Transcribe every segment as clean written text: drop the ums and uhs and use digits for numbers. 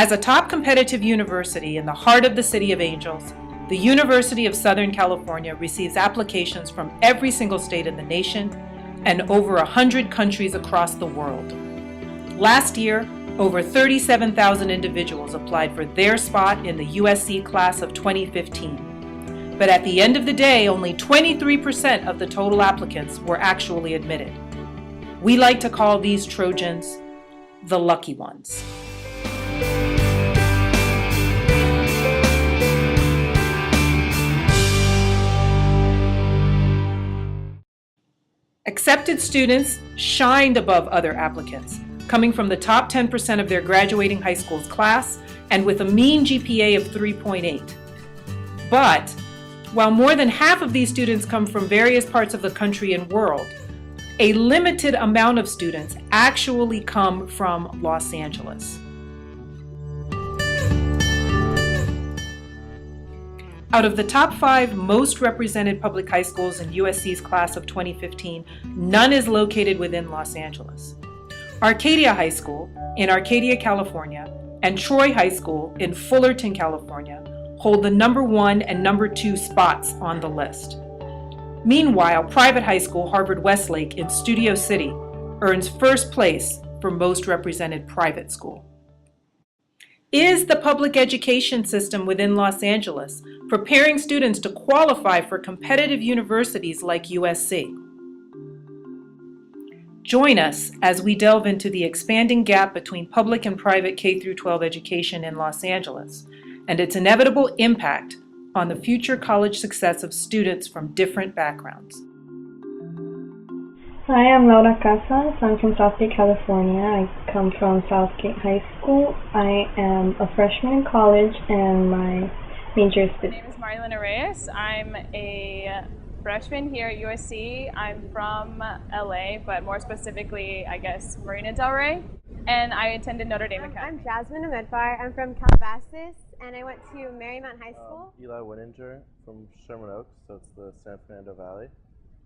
As a top competitive university in the heart of the City of Angels, the University of Southern California receives applications from every single state in the nation and over 100 countries across the world. Last year, over 37,000 individuals applied for their spot in the USC class of 2015. But at the end of the day, only 23% of the total applicants were actually admitted. We like to call these Trojans the lucky ones. Accepted students shined above other applicants, coming from the top 10% of their graduating high school's class and with a mean GPA of 3.8. But while more than half of these students come from various parts of the country and world, a limited amount of students actually come from Los Angeles. Out of the top 5 most represented public high schools in USC's class of 2015, none is located within Los Angeles. Arcadia High School in Arcadia, California, and Troy High School in Fullerton, California, hold the number 1 and number 2 spots on the list. Meanwhile, private high school Harvard Westlake in Studio City earns first place for most represented private school. Is the public education system within Los Angeles preparing students to qualify for competitive universities like USC? Join us as we delve into the expanding gap between public and private K-12 education in Los Angeles and its inevitable impact on the future college success of students from different backgrounds. Hi, I'm Laura Casas. I'm from Southgate, California. I come from Southgate High School. I am a freshman in college and my major is business. My name is Marilyn Reyes. I'm a freshman here at USC. I'm from LA, but more specifically, I guess, Marina Del Rey, and I attended Notre Dame Academy. I'm Jasmine Ahmedfar. I'm from Calabasas, and I went to Marymount High School. Eli Winninger from Sherman Oaks, so it's the San Fernando Valley,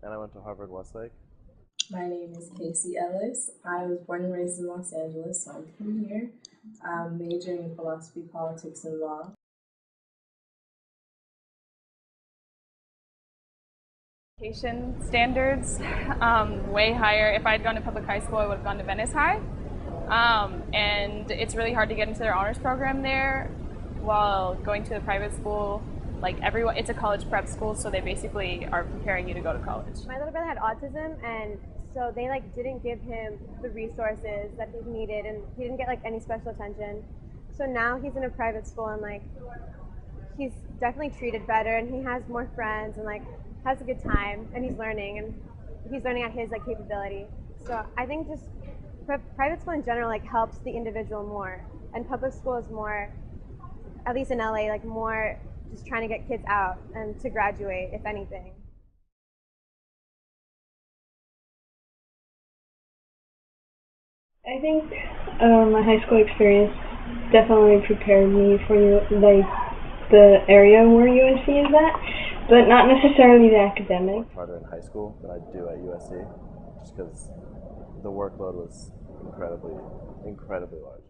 and I went to Harvard Westlake. My name is Casey Ellis. I was born and raised in Los Angeles, so I'm from here. I'm majoring in philosophy, politics, and law. Education standards, way higher. If I had gone to public high school, I would have gone to Venice High. And it's really hard to get into their honors program there, while going to a private school, like everyone, it's a college prep school, so they basically are preparing you to go to college. My little brother had autism, and so they didn't give him the resources that he needed, and he didn't get any special attention. So now he's in a private school, and he's definitely treated better, and he has more friends, and has a good time, and he's learning at his capability. So I think just private school in general helps the individual more, and public school is more, at least in LA, more just trying to get kids out and to graduate, if anything. I think my high school experience definitely prepared me for the area where USC is at, but not necessarily the academic. I worked harder in high school than I do at USC, just because the workload was incredibly large.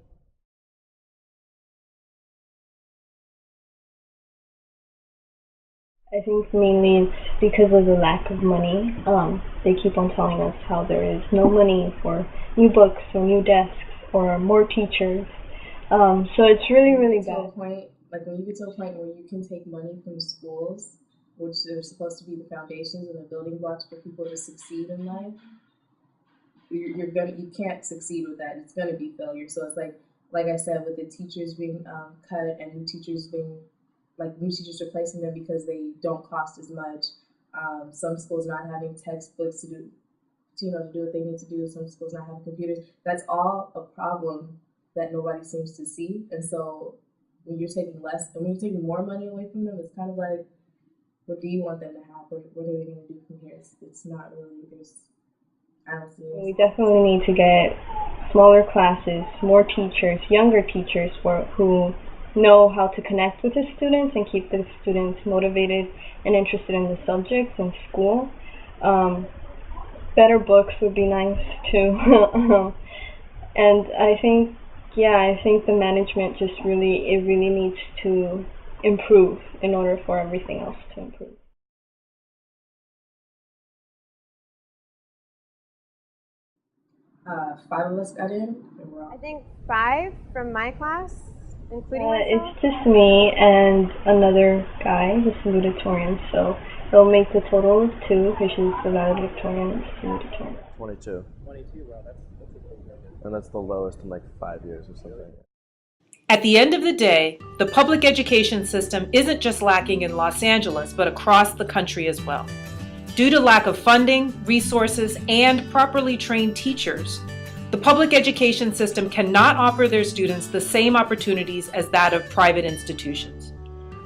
I think mainly it's because of the lack of money. They keep on telling us how there is no money for new books or new desks or more teachers. So it's really bad. When you get to a point where you can take money from schools, which are supposed to be the foundations and the building blocks for people to succeed in life, you can't succeed with that. It's gonna be failure. So it's like I said, with the teachers being cut and new teachers replacing them because they don't cost as much. Some schools not having textbooks to do what they need to do. Some schools not having computers. That's all a problem that nobody seems to see. And so when you're taking more money away from them, it's kind of like, what do you want them to have? What are they going to do from here? It's not really, I don't see it. We definitely need to get smaller classes, more teachers, younger teachers who know how to connect with the students and keep the students motivated and interested in the subjects in school. Better books would be nice too. And I think Yeah, I think the management just really needs to improve in order for everything else to improve. Five of us got in, and we're all I think 5 from my class, including myself. It's just me and another guy who's salutatorian, so it'll make the total of 2, because she's the valedictorian and salutatorian. 22. 22, wow, that's a big number. And that's the lowest in like 5 years or something. At the end of the day, the public education system isn't just lacking in Los Angeles, but across the country as well. Due to lack of funding, resources, and properly trained teachers, the public education system cannot offer their students the same opportunities as that of private institutions.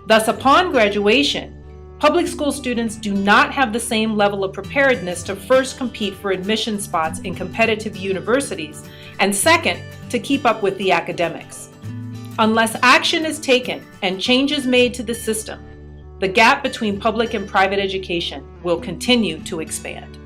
Thus, upon graduation, public school students do not have the same level of preparedness to first compete for admission spots in competitive universities, and second, to keep up with the academics. Unless action is taken and changes made to the system, the gap between public and private education will continue to expand.